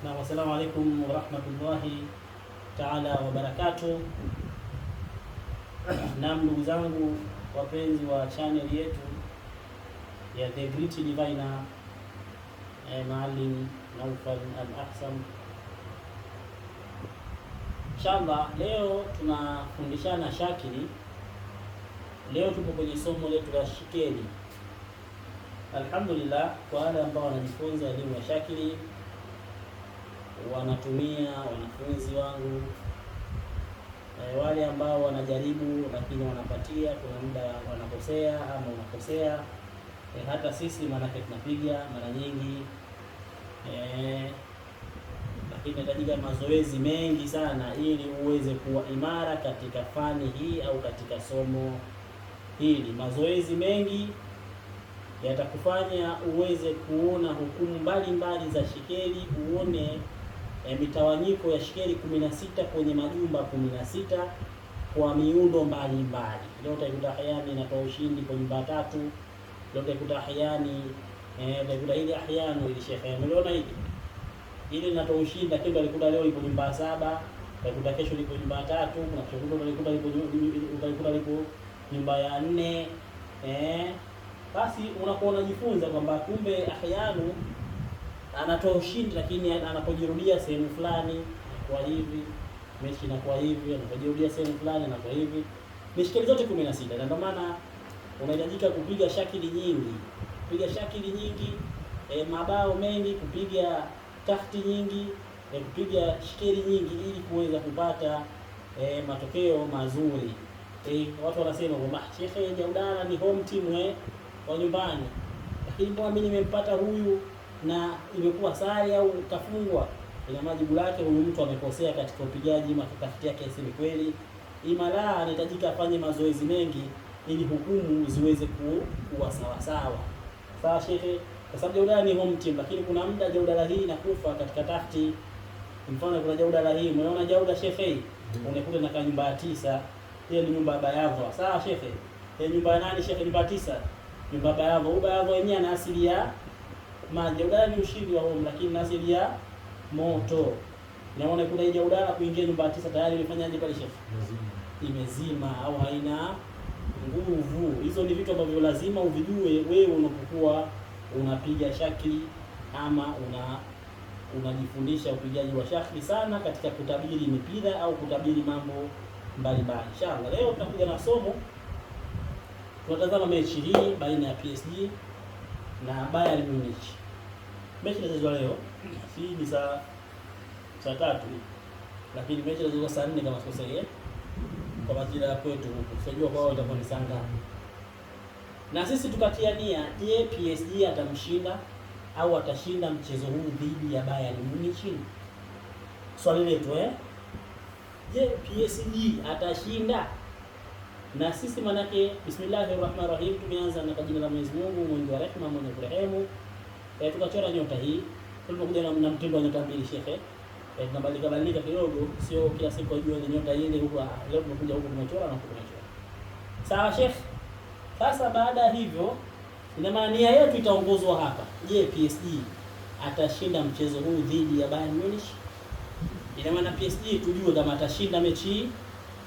Na wassalamu alaikum warahmatullahi taala wabarakatuh. Na ndugu zangu wapenzi wa channel yetu ya The Great Diviner, Maalim Naufal Al-Ahsan. Inshallah leo tunafundishana shakili. Leo tupo kwenye somo letu la shikeli. Alhamdulillah, kwa wale ambao wanajifunza elimu ya shakili, wanatumia wanafunzi wangu, wale ambao wanajaribu lakini wanapatia, kuna muda wanakosea ama unakosea, hata sisi manake tunapiga mara nyingi, lakini inahitajika mazoezi mengi sana ili uweze kuwa imara katika fani hii au katika somo hili. Mazoezi mengi yatakufanya uweze kuona hukumu mbalimbali za shikeli, uone mitawanyiko ya shikeli 16 kwenye majumba 16 kwa miundo mbalimbali. Leo utaikuta ahyani inatoa ushindi kwa nyumba 3. Leo utaikuta ahyani utaikuta ile ahyani ile shekhe umeona hili ile inatoa ushindi, lakini utaikuta leo liko nyumba 7, utaikuta kesho liko nyumba 3, kuna kesho utaikuta liko nyumba ya 4. Basi unakuwa unajifunza kwamba kumbe ahyanu anatoa ushindi, lakini anapojirudia sehemu fulani kwa hivi, mechi inakuwa hivi, anapojirudia sehemu fulani anakuwa hivi. Ni shikeli zote 16, na ndio maana unahitajika kupiga shakili nyingi, mabao mengi, kupiga tahti nyingi, kupiga shikeli nyingi ili kuweza kupata matokeo mazuri. Watu wanasema kwamba Sheikh Jaudala ni home team wa nyumbani, lakini mbona mimi nimempata huyu na imekuwa sare au kafungwa? Ina majibu lake, huyu mtu amekosea katika upigaji, matafiti yake si kweli. Imala anahitajika afanye mazoezi mengi ili hukumu ziweze kuwa sawa sawa. Sawa Sheikh, kwa sababu Jaudala ni home team, lakini kuna muda Jaudala hii inakufa katika tafti. Mfano kuna Jaudala hii, umeona Jaudala Sheikh, unakuta na nyumba ya 9, hiyo ni nyumba ya Bayavo. Sawa Sheikh, hiyo nyumba ya nani Sheikh? Nyumba 9, nyumba ya Bayavo. Bayavo yenyewe ana asili ya maji. Jaudala ni ushindi wa home, lakini na asili ya moto. Naona kuna hii Jaudala kuingia nyumba ya 9 tayari imefanyaje pale Sheikh? Imezima au haina nguvu. Hizo ni vitu ambavyo lazima uvijue wewe unapokuwa unapiga shakili ama unajifundisha upigaji wa shakili sana katika kutabiri mipira au kutabiri mambo mbalimbali. Inshallah leo tutakuja na somo, tunatazama mechi hii baina ya PSG na Bayern Munich. Mechi inachezwa leo, hii ni saa 3, lakini mechi inachezwa saa 4 kama sikosei, kwa majira ya kwetu huko. Sijua kwao itakuwa ni saa ngapi. Na sisi tukatia nia, je, PSG atamshinda au atashinda mchezo huu dhidi ya Bayern Munich? Swali letu je, PSG atashinda? Na sisi manake bismillahirrahmanirrahim tumeanza na jina la Mwenyezi Mungu mwingi wa rehema mwenye kurehemu. Tukachora nyota hii, tulipokuja na mtindo wa nyota mbili Sheikh, tunabadilika kidogo, sio kila siku ajue ni nyota ile huko. Leo tumekuja huko tumechora na huko tumechora. Sawa Sheikh? Sasa baada ya hivyo, ina maana nia yetu itaongozwa hapa. Je, PSG atashinda mchezo huu dhidi ya Bayern Munich? Ina maana PSG tujue kama atashinda mechi hii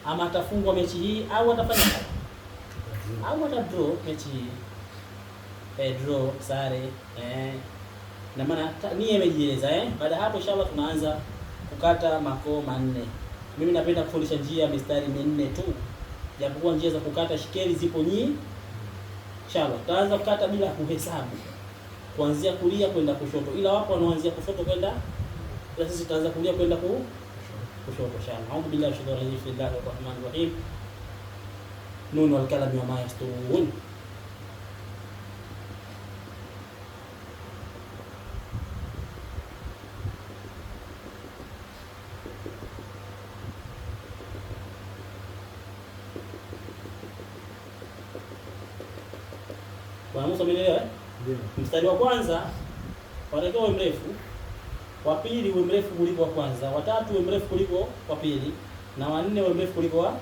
ama atafungwa mechi hii au atafanya au atadraw mechi hii. Draw, sare, na maana nia imejieleza. Baada hapo inshallah tunaanza kukata makoo manne. Mimi napenda kufundisha njia ya mistari minne tu, japokuwa njia za kukata shikeli zipo nyingi. Inshallah tutaanza kukata bila kuhesabu, kuanzia kulia kwenda kushoto, ila wapo wanaanzia kushoto kwenda, na sisi tutaanza kulia kwenda kushoto. Inshallah a'udhu billahi minash shaitani rajim, bismillahir rahmanir rahim, nun wal kalami wa ma yasturun. Umeelewa? Mstari wa kwanza watakiwa uwe mrefu, wa pili uwe mrefu kuliko wa kwanza, wa tatu uwe mrefu kuliko wa pili, na wa nne uwe mrefu kuliko wa.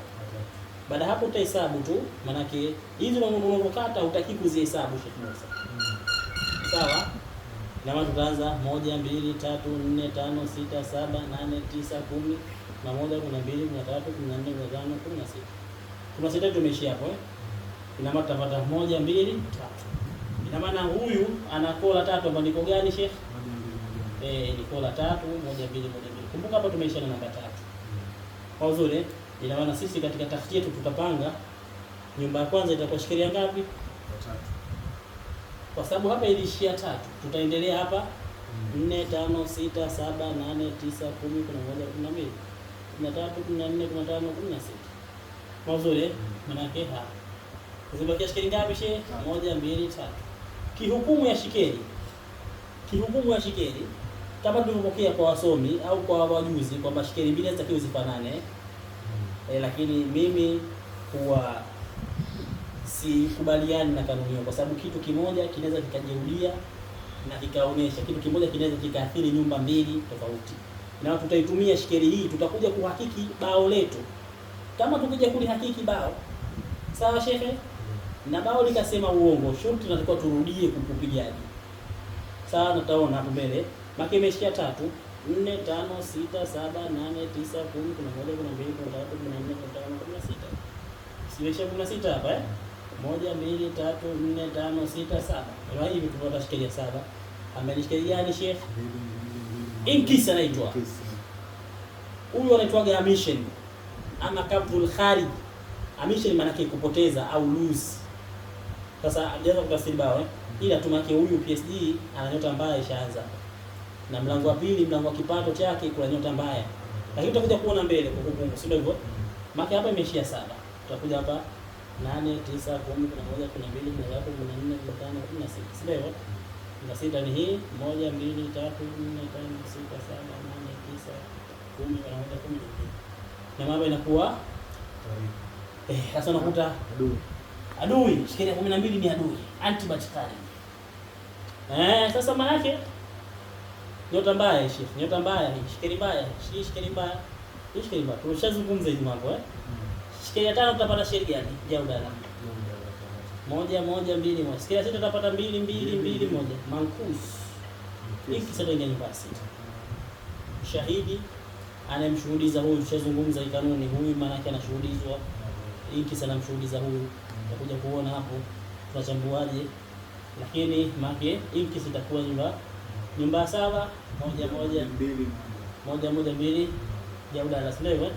Baada hapo utahesabu tu, manake hizi unapokata hutaki kuzihesabu Sheikh Musa. Sawa? Na maana tutaanza 1 2 3 4 5 6 7 8 9 10 na 1 12 13 14 15 16. 16 tumeishia hapo Ina maana tutapata 1 2 3. Ina maana huyu ana kola 3 ambapo niko gani Sheikh? Ni kola 3 1 2 1 2. Kumbuka hapa tumeishia na namba 3. Kwa uzuri ina maana sisi katika tafiti yetu tutapanga nyumba ya kwanza itakuwa shikilia ngapi? 3. Kwa sababu hapa ilishia 3. Tutaendelea hapa 4 5 6 7 8 9 10 11 12 13 14 15 16. Mazuri maana yake hapa. Zimebakia shikeli ngapi she? 1 2 3. Kihukumu ya shikeli. Kihukumu ya shikeli kama tulivyopokea kwa wasomi au kwa wajuzi kwamba shikeli mbili zitakiwa zifanane. Lakini mimi huwa sikubaliani na kanuni hiyo kwa sababu kitu kimoja kinaweza kikajirudia na kikaonesha kitu kimoja kinaweza kikaathiri nyumba mbili tofauti. Na tutaitumia shikeli hii tutakuja kuhakiki bao letu. Kama tukija kulihakiki bao, sawa shehe? Na bao likasema uongo, shurti tunatakiwa turudie kukupigaji. Sawa, nataona hapo mbele. Maki imeshia 3, 4 5 6 7 8 9 10 11 12 13 14 15 16. Simeshia 16 hapa 1 2 3 4 5 6 7. Kwa hiyo tupata shikeli ya 7. Amelishikeli gani Sheikh? Inkisa anaitwa. Huyu anaitwa amishen ama kabdul kharij. Amishen maana yake kupoteza au lose. Sasa hajaanza kutafsiri bao ila tumake huyu PSG ana nyota mbaya ishaanza. Na mlango wa pili, mlango wa kipato chake kuna nyota mbaya. Lakini tutakuja kuona mbele kwa kukumbuka, sio hivyo? Maki hapa imeishia 7. Tutakuja hapa 8 9 10 11 12 13 14 15 16. Sio hivyo? Na 6 ni hii 1 2 3 4 5 6 7 8 9 10 11 12. Na mambo inakuwa sasa unakuta adui shikeli 12 ni adui antibatikali. Sasa maana yake nyota mbaya Sheikh, nyota mbaya hii, shikeli mbaya, shikeli mbaya. Hii shikeli mbaya. Tunashazungumza hizo mambo Shikeli ya 5 tutapata shikeli gani? Jaudala. 1 1 2 1. Shikeli ya 6 tutapata 2 2 2 1. Mankus. Hiki sasa ndio nyumba 6. Shahidi anayemshuhudiza huyu, tushazungumza hii kanuni, huyu maana yake anashuhudizwa. Hiki sana mshuhudiza huyu. Tutakuja kuona hapo tunachambuaje. Lakini make hiki sitakuwa nyumba 7 1 1 2 Jaudala, sio hivyo?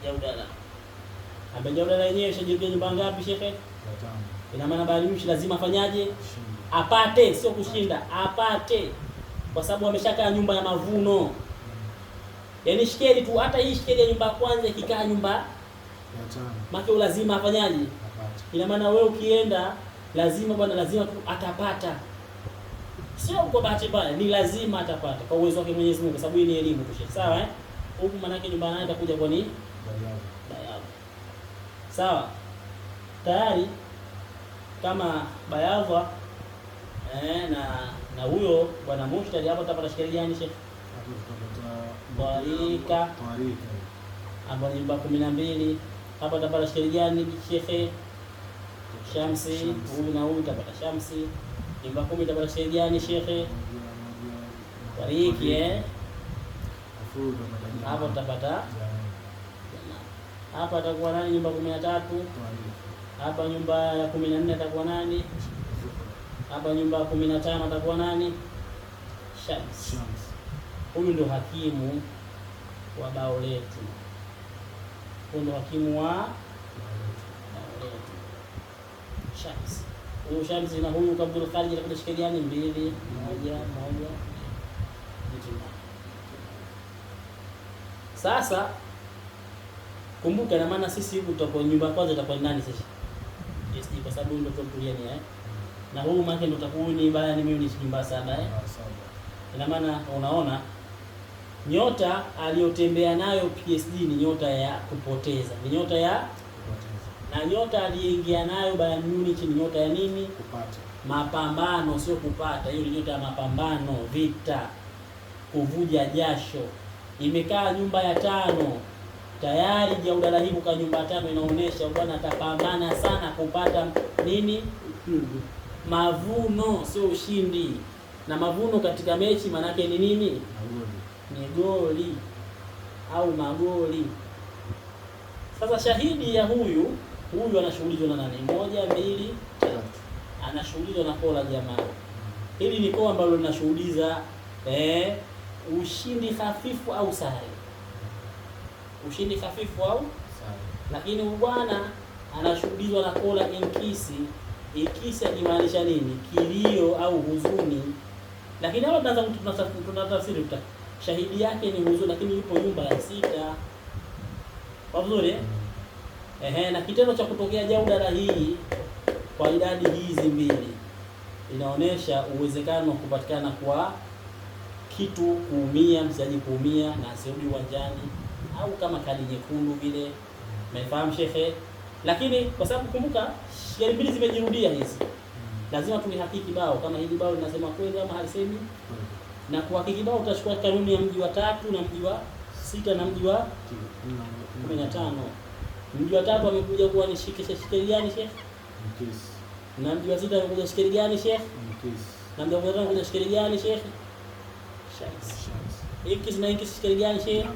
Jaudala. Ambe Jaudala yenyewe ishajirudia nyumba ngapi Sheikh? 5. Ina maana bali mshi lazima afanyaje? Apate, sio kushinda, apate. Kwa sababu ameshakaa nyumba ya mavuno. Yaani shikeli tu, hata hii shikeli ya nyumba ya kwanza ikikaa nyumba ya 5. Maki lazima afanyaje? Apate. Ina maana wewe ukienda lazima bwana, lazima tu atapata. Sio kwa bahati mbaya, ni lazima atapata kwa uwezo wake Mwenyezi Mungu, sababu hii ni elimu tu Sheikh. Sawa Huku maana yake nyumba nayo itakuja kwa ni bayadhi. Sawa? Tayari kama bayadha na huyo bwana mushtari hapo tutapata shikeli gani Sheikh? Hapo tutapata tarika hapo nyumba 12. Hapo tutapata shikeli gani Sheikh? Shamsi. Huyu na huyu tutapata shamsi. Nyumba 10 tutapata shikeli gani Sheikh? Tariki hapo tutapata hapa atakuwa nani? Nyumba 13. Hapa nyumba ya 14 atakuwa nani? Hapa nyumba ya 15 atakuwa nani? Shams. Huyu ndo hakimu wa bao letu. Huyu ndo hakimu wa bao letu. Shams. Huyu Shams na huyu Kabdul Kharij atakuwa shikeli gani? 2 1 1. Sasa kumbuka, na maana sisi huku tutakuwa nyumba kwanza itakuwa nani sasa? Yes, kwa sababu ndio tutulia ni na huu maana ndio utakuwa ni baya, ni mimi ni nyumba 7 Ina maana unaona nyota aliyotembea nayo PSG ni nyota ya kupoteza, ni nyota ya kupoteza. Na nyota aliyeingia nayo Bayern Munich ni nyota ya nini? Kupata. Mapambano, sio kupata. Hiyo ni nyota ya mapambano, vita, kuvuja jasho. Imekaa nyumba ya 5 tayari. Jaudala hii kwa nyumba ya 5 inaonesha bwana atapambana sana kupata nini? Mavuno, sio ushindi. na mavuno katika mechi manake ni nini? Ni goli au magoli. Sasa shahidi ya huyu anashughulizwa na nani? 1, 2, 3. Anashughulizwa na kola jamaa. Hili ni kola ambalo linashughuliza ushindi hafifu au sare. Ushindi hafifu au sare. Lakini bwana anashughulizwa na kola inkisi. Inkisi akimaanisha nini? Kilio au huzuni. Lakini hapa tunatafsiri shahidi yake ni huzuni, lakini yupo nyumba ya 6. Vizuri na kitendo cha kutokea jaudala hii kwa idadi hizi mbili inaonesha uwezekano wa kupatikana kwa kitu kuumia, mchezaji kuumia na asirudi uwanjani, au kama kadi nyekundu vile. Umefahamu shekhe? Lakini kwa sababu kumbuka shigari mbili zimejirudia hizi, lazima tulihakiki bao kama hili bao linasema kweli ama halisemi. Na kuhakiki bao utachukua kanuni ya mji wa 3 na mji wa 6 na mji wa 15. Mji wa 3 amekuja kuwa ni shikeli gani Sheikh? Mkisi. Na mji wa 6 amekuja shikeli gani Sheikh? Mkisi. Na mji wa 5 amekuja shikeli gani Sheikh? Shams. Inkisi na inkisi shikeli gani Sheikh?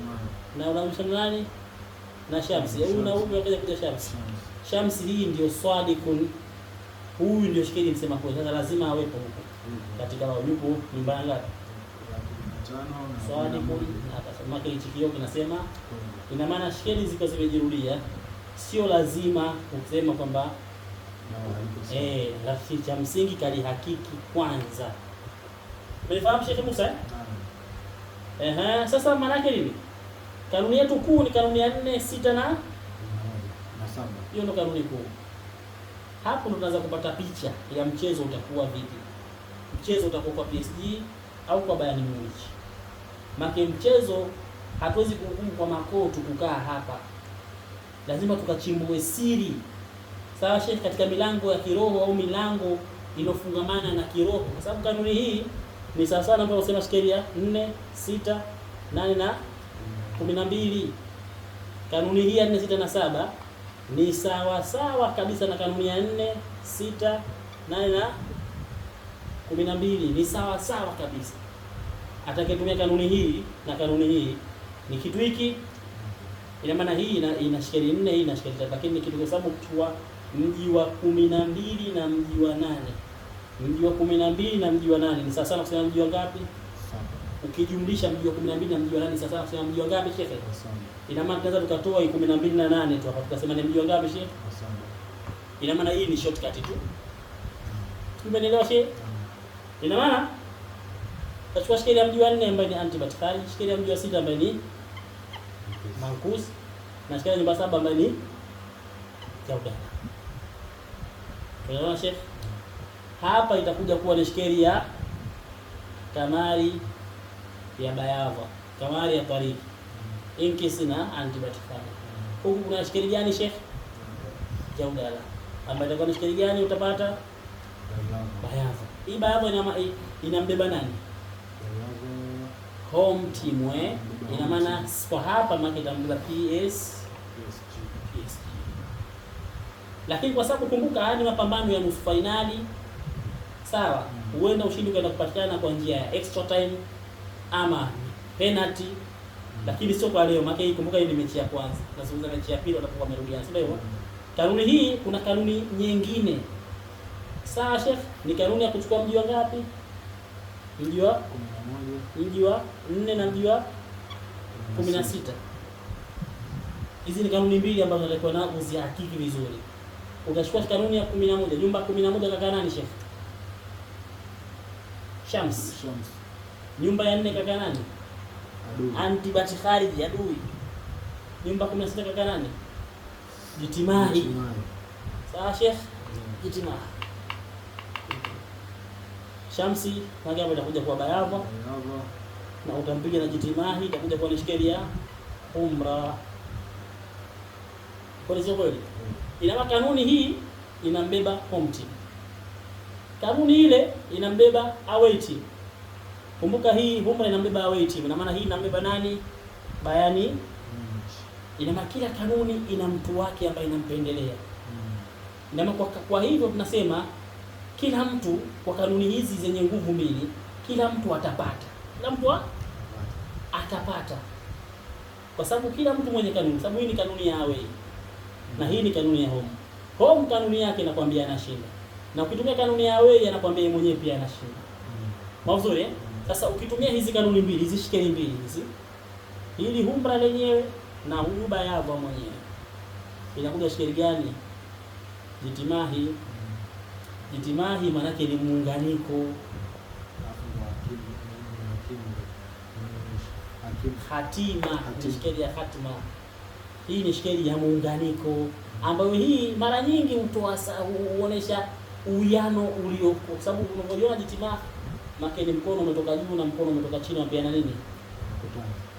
Na unamsha nani? Na Shamsi. Huyu na huyu wakaja kuja Shamsi. Shamsi hii ndio swadikun. Huyu ndio shikeli msema kweli. Sasa lazima awepo huko. Katika wao yupo nyumba ngapi? Swadikun. Akasema kile chikio kinasema ina maana shikeli ziko zimejirudia, sio lazima kusema kwamba rafiki cha msingi kali hakiki kwanza. Umefahamu Sheikh Musa? Sasa maana yake nini? Kanuni yetu kuu ni kanuni ya 4, 6 na 7. Hiyo ndio kanuni kuu. Hapo ndo tunaanza kupata picha ya mchezo utakuwa vipi. Mchezo utakuwa kwa PSG au kwa Bayern Munich. Maki mchezo hatuwezi kuhukumu kwa makoto kukaa hapa. Lazima tukachimbue siri. Sawa Sheikh, katika milango ya kiroho au milango inofungamana na kiroho. Kwa sababu kanuni hii ni sawa sana ambayo unasema sheria 4, 6, 8 na 12. Kanuni hii ya 4, 6 na 7 ni sawa kabisa na kanuni ya 4, 6, 8 na 12. Ni sawa kabisa. Atakayetumia kanuni hii na kanuni hii ni kitu hiki, ina maana hii ina shikeli 4, hii ina shikeli 3, lakini ni kitu kwa sababu kwa mji wa 12 na mji wa 8. Mji wa 12 na mji wa 8 ni sawa sana kusema mji wa ngapi? 7. Ukijumlisha mji wa 12 na mji wa 8 ni sawa sana kusema mji wa ngapi Sheikh? 7. Ina maana tunaweza tukatoa 12 na 8 tu hapa tukasema ni mji wa ngapi Sheikh? 7. Ina maana hii ni shortcut tu. Tumeelewa Sheikh? Ina maana tachukua shikeli ya mji wa 4 ambaye ni Antibatikali, shikeli ya mji wa 6 ambaye ni Mankus, na shikeli ya nyumba 7 ambaye ni Jaudala. Unaona Sheikh? Hapa itakuja kuwa ni shikeli ya Kamari ya Bayava, Kamari ya Tariki, Inkisi na Antibatikali. Huku kuna shikeli gani Sheikh? Jaudala. Ambaye itakuwa ni shikeli gani utapata? Bayava. Hii Bayava inambeba nani? Home team ina maana kwa hapa maana itambeba PSG. Lakini kwa sababu kumbuka haya ni mapambano ya nusu finali. Sawa? Huenda ushindi ukaenda kupatikana kwa njia ya extra time ama penalty. Lakini sio kwa leo, maana kumbuka hii ni mechi ya kwanza. Tunazungumza mechi ya pili watakuwa wamerudiana, sio hivyo? Kanuni hii kuna kanuni nyingine. Sawa Sheikh, ni kanuni ya kuchukua mji wa ngapi? Mji wa 11, mji wa 4 na mji wa 16. Hizi ni kanuni mbili ambazo natakiwa na uzihakiki vizuri. Utachukua kanuni ya 11, nyumba 11 kaka nani Sheikh? Shams. Nyumba ya 4 kaka nani? Adui. Antibatikhariji, adui. Nyumba 16 kaka nani? Jitimahi. Sawa Sheikh? Jitimahi. Shamsi maana hapo itakuja kwa Bayava na utampiga na Jitimahi, itakuja kwa shikeli ya Umra. Kwa hiyo kweli ina maana kanuni hii inambeba home team, kanuni ile inambeba away team. Kumbuka hii Umra inambeba away team, ina maana hii inambeba nani? Bayani. Ina maana kila kanuni ina mtu wake ambaye inampendelea. Ina maana kwa hivyo tunasema kila mtu kwa kanuni hizi zenye nguvu mbili, kila mtu atapata, kila mtu atapata, kwa sababu kila mtu mwenye kanuni, sababu hii ni kanuni ya away na hii ni kanuni ya home. Home kanuni yake inakwambia anashinda, na ukitumia kanuni ya away anakwambia yeye mwenyewe pia anashinda. Mzuri eh? Sasa ukitumia hizi kanuni mbili, hizi shikeli mbili hizi, hili humbra lenyewe na huyu bayava mwenyewe, inakuja shikeli gani? Jitimahi. Jitimahi maana yake ni muunganiko. Hatima ni shikeli ya hatima. Hii ni shikeli ya muunganiko ambayo hii mara nyingi huonesha uwiano uliopo, kwa sababu unapoiona jitimahi maana ni mkono umetoka juu na mkono umetoka chini, wapeana nini?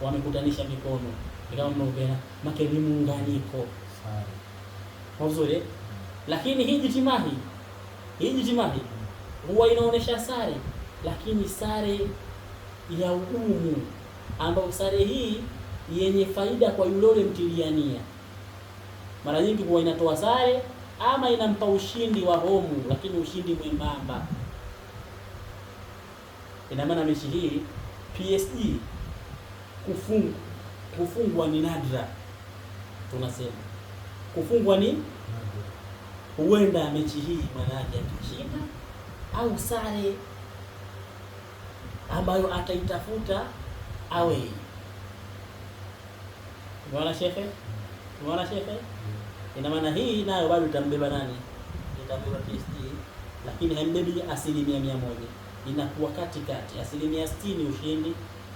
Wamekutanisha mikono, kama mnaopeana, maana ni muunganiko. Sawa. Mzuri. Lakini hii jitimahi huwa inaonesha sare, lakini sare ya ugumu, ambayo sare hii yenye faida kwa yule mtiliania. Mara nyingi huwa inatoa sare ama inampa ushindi wa homu, lakini ushindi mwembamba. Ina maana mechi hii PSG kufungwa ni nadra. Tunasema kufungwa ni huenda mechi hii maana yake atashinda au sare ambayo ataitafuta away. Unaona shefe? Ina maana hii nayo bado itambeba nani? Itambeba PSG, lakini haimbebi 100%. Inakuwa katikati, 60% ushindi,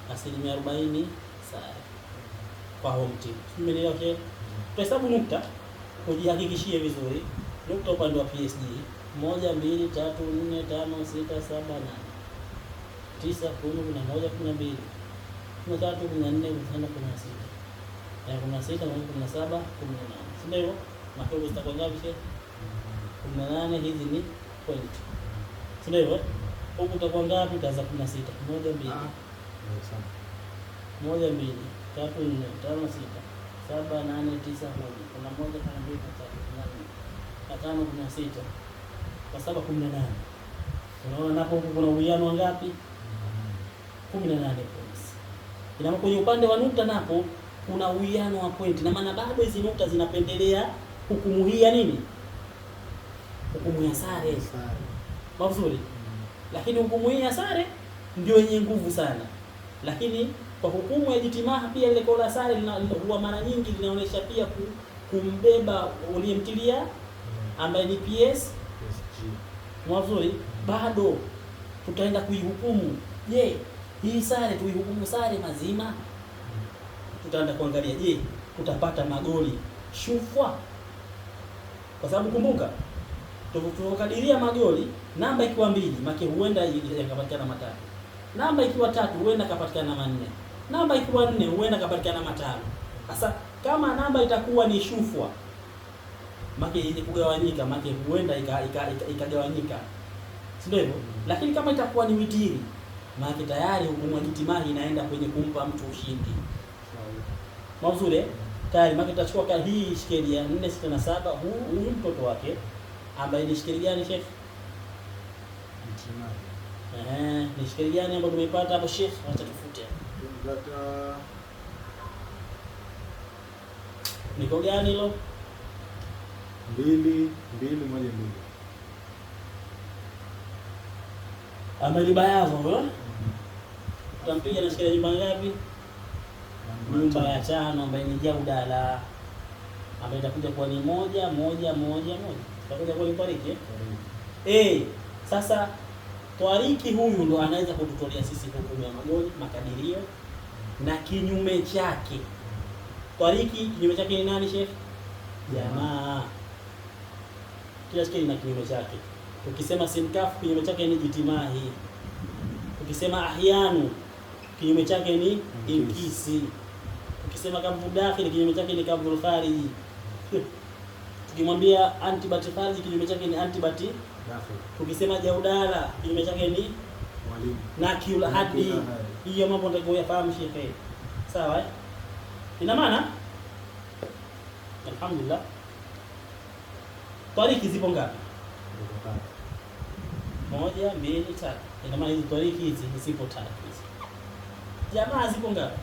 40% sare kwa home team. Umeelewa shefe? Tuhesabu nukta, kujihakikishie vizuri. Nukta upande wa PSG 1 2 3 4 5 6 7 8 9 10 11 12 13 14 15 16 16 17 18. Sio hivyo? Matokeo zitakuwa ngapi shehe? 18. Hizi ni point. Sio hivyo? Huko utakuwa ngapi? Utaanza 16. 1 2 1 2 3 4 5 6 7 8 9 10. Kuna 1 2 3 4 5 16 kwa 7 18. Unaona hapo kuna uwiano wangapi? 18 points. Ina maana kwenye upande wa nukta napo kuna uwiano wa point, na maana bado hizi nukta zinapendelea hukumu hii ya nini? Hukumu ya sare. Mzuri. Lakini hukumu hii ya sare ndio yenye nguvu sana. Lakini kwa hukumu ya jitimaha pia ile kola sare huwa mara nyingi linaonyesha pia kumbeba uliyemtilia ambaye ni PSG. Mzuri. Bado tutaenda kuihukumu. Je, hii sare tuihukumu sare mazima? Tutaenda kuangalia, je, tutapata magoli shufwa? Kwa sababu kumbuka, tukadiria magoli, namba ikiwa 2, maana huenda yakapatikana matatu. Namba ikiwa 3, huenda kapatikana manne. Namba ikiwa 4, huenda kapatikana matano. Sasa kama namba itakuwa ni shufwa, maana ile kugawanyika, maana huenda ikagawanyika. Sio hivyo? Lakini kama itakuwa ni witiri, maana tayari hukumu ya jitimahi inaenda kwenye kumpa mtu ushindi. Mzuri. Tayari maana tutachukua hii shikeli ya 4 6 na 7, huyu mtoto wake ambaye ni shikeli gani chef? Jitimahi. Ni shikeli gani ambayo tumepata hapo chef? Acha tufute. Tumepata niko gani hilo? 2 1 2. Ameli bayazo wewe? Tutampiga na shikeli nyumba ngapi? Nyumba ya 5 ambayo ni Jaudala, ambayo itakuja kuwa ni 1 1 1 1. Itakuja kuwa ni Twariki sasa Twariki huyu ndo anaweza kututolea sisi hukumu ya magoli, makadirio na kinyume chake. Twariki kinyume chake ni nani chef? Jamaa. Kila shikeli na kinyume chake. Ukisema Sinkafu kinyume chake ni jitimahi. Ukisema Ahyanu kinyume chake ni Inkisi. Ukisema Kabudaki kinyume chake ni Kabul Khariji. Tukimwambia Antibati Khariji kinyume chake ni Antibati Dafi. Tukisema Jaudala kinyume chake ni Mwalimu. Nakiul Hadi. Hiyo mambo ndio yafahamu shehe. Sawa eh? Ina maana alhamdulillah. Twariki zipo ngapi? 1 2 3. Ina maana hizi twariki hizi zipo tatu hizi. Jamaa zipo ngapi?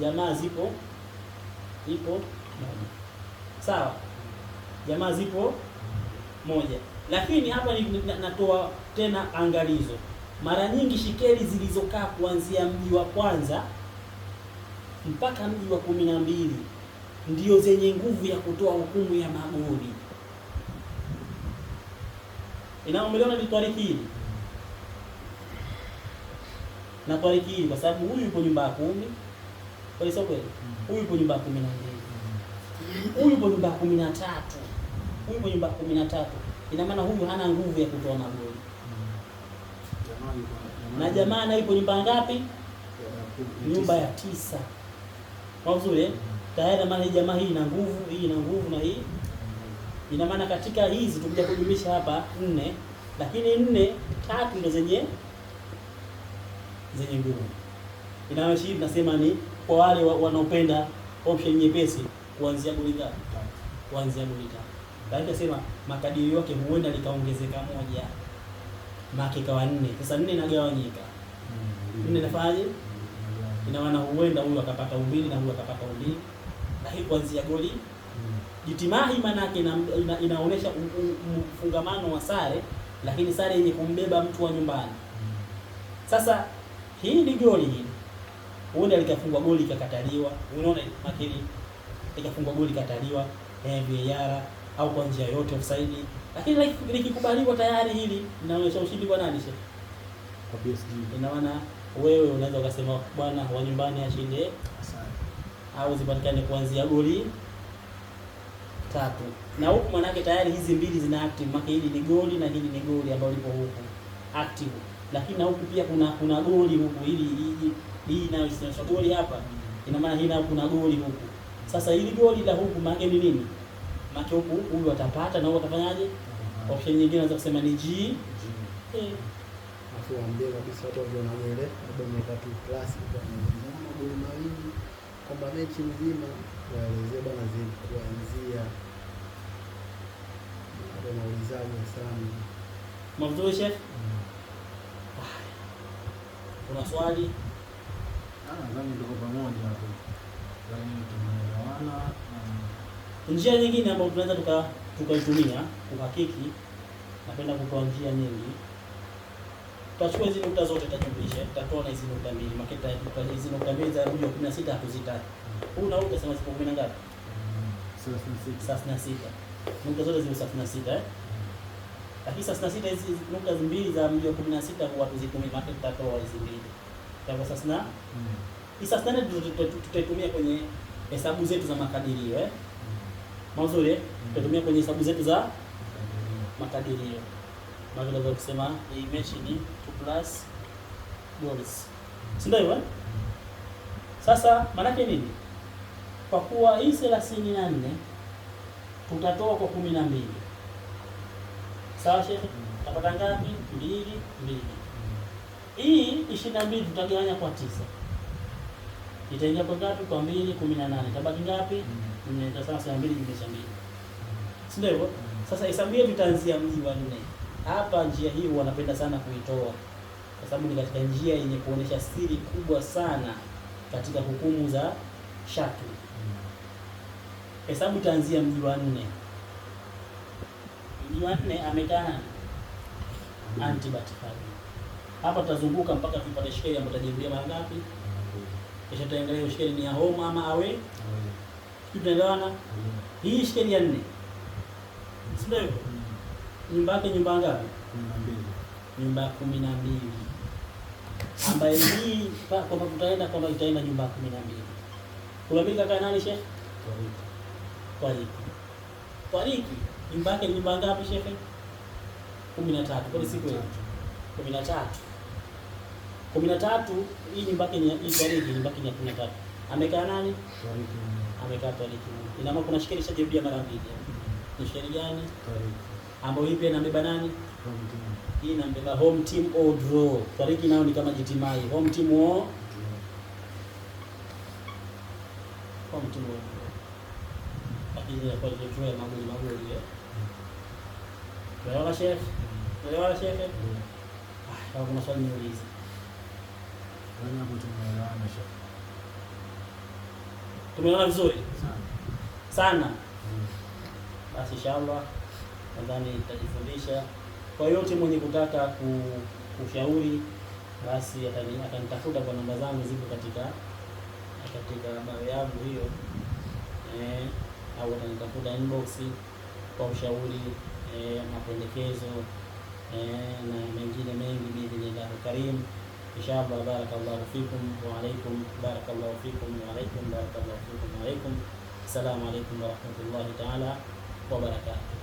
Jamaa zipo moja. Sawa? Jamaa zipo moja. Lakini hapa natoa tena angalizo. Mara nyingi shikeli zilizokaa kuanzia mji wa kwanza mpaka mji wa 12 ndio zenye nguvu ya kutoa hukumu ya magoli. Inaomeleona ni twariki hili. Na twariki hili kwa sababu huyu yupo nyumba ya 10. Kwa hiyo kweli. Huyu yupo nyumba ya 12. Huyu yupo nyumba ya 13. Huyu yupo nyumba ya 13. Ina maana huyu hana nguvu ya kutoa magoli. Na jamaa na yupo nyumba ngapi? Nyumba ya 9. Mazuri tayari, maana hii jamaa hii ina nguvu, hii ina nguvu na hii. Ina maana katika hizi tukija kujumlisha hapa 4, lakini 4 3 ndio zenye nguvu. Inayoishi tunasema ni kwa wale wanaopenda option nyepesi kuanzia goli ngapi? Kuanzia goli 5. Lakini nasema makadirio yake huenda likaongezeka moja. Maki kawa 4. Sasa 4 inagawanyika. 4 inafanyaje? Ina maana huenda huyu akapata 2 na huyu akapata 2. Na hii kuanzia goli jitimahi, maana yake inaonesha mfungamano wa sare, lakini sare yenye kumbeba mtu wa nyumbani. Sasa hii ni goli hili. Huenda likafungwa goli ikakataliwa. Unaona makini likafungwa goli kataliwa VAR au kwa njia yote offside. Lakini likikubaliwa tayari hili inaonyesha ushindi kwa nani? Kwa PSG. Ina maana wewe unaweza ukasema bwana wa nyumbani ashinde au zipatikane kuanzia goli 3. Na huku manake tayari hizi mbili zina active, maana hili ni goli na hili ni goli ambalo lipo huku active. Lakini na huku pia kuna goli huku, hii inayoonyesha goli hapa. Ina maana hii na kuna goli huku. Sasa hili goli la huku maana ni nini? Maana huku huyu atapata na huyu atafanyaje? Option nyingine naweza kusema ni G. Tuambie kabisa watu wanaelewa labda 3 plus kwa magoli mawili kwamba mechi nzima waelezee bana kuanzia ndio naulizaje sana. Mwanzo chef. Kuna swali? Nadhani tuko pamoja hapo. Nadhani tumeelewana. Njia nyingine ambayo tunaweza tukaitumia kuhakiki, napenda kutoa njia nyingi. Tutachukua hizo nukta zote tutajumlisha, tutatoa na hizo nukta mbili. Maketa hizo nukta mbili za mji wa 16 hatuzitaki. Huu na utasema zipo 10 ngapi? 36. Nukta zote zile 36 Lakini 36 hizi nukta mbili za mji wa 16 huwa tuzitumie, maketa tutatoa hizo mbili. Kwa sasa hii sasa tutaitumia kwenye hesabu zetu za makadirio mazuri, tutatumia kwenye hesabu zetu za makadirio. Maana tunaweza kusema hii mechi ni 2 plus goals. Si ndio hivyo? Sasa maana yake nini? Kwa kuwa hii 34 tutatoa kwa 12. Sawa shehe? Tutapata ngapi? 2. Hii 22 tutagawanya kwa 9. Itaingia kwa ngapi? Kwa 2, 18. Tabaki ngapi? Sasa 2 jumlisha 2. Si ndio hivyo? Sasa hesabu yetu itaanzia mji wa 4. Hapa njia hii wanapenda sana kuitoa kwa sababu ni katika njia yenye kuonesha siri kubwa sana katika hukumu za shaki. Hesabu itaanzia mji wa 4. Mji wa 4 amekaa nani? Antibatifali. Hapa tutazunguka mpaka tupate shikeli ambayo tutajirudia mara ngapi? Kisha tutaangalia shikeli ni ya home ama away. Tunaelewana? Hii shikeli ya 4. Sio hivyo? Nyumba yake nyumba ngapi? 12. Nyumba ya 12. Ambaye hii kwa tutaenda kwamba itaenda nyumba ya 12. Kuna mimi kaka nani Sheikh? Twariki. Nyumba yake nyumba ngapi Sheikh? 13. Kwa siku hiyo 13. Hii nyumba yake ni Twariki, nyumba yake ni 13. Amekaa nani? Twariki. Amekaa Twariki. Ina maana kuna shikeli shajirudia mara mbili. Ni shikeli gani? Twariki. Ambayo hii pia inambeba nani? Home team. Hii inambeba home team au draw. Twariki nao ni kama jitimai. Home team au home team. Lakini kwa draw ya magoli. Tuelewana Sheikh? Tuelewana Sheikh? Kama kuna swali niulize. Hapo tumeelewana shekhe. Tumeona vizuri sana. Mm. Basi inshallah nadhani nitajifundisha. Kwa yote mwenye kutaka kushauri basi atanitafuta kwa namba zangu zipo katika bio yangu hiyo, au atanitafuta inbox kwa ushauri, mapendekezo na mengine mengi biidhnillah karim. Inshallah, barakallahu fikum wa alaikum, barakallahu fikum wa alaikum, barakallahu fikum wa alaikum. Assalamu alaikum wa rahmatullahi ta'ala wa barakatuh.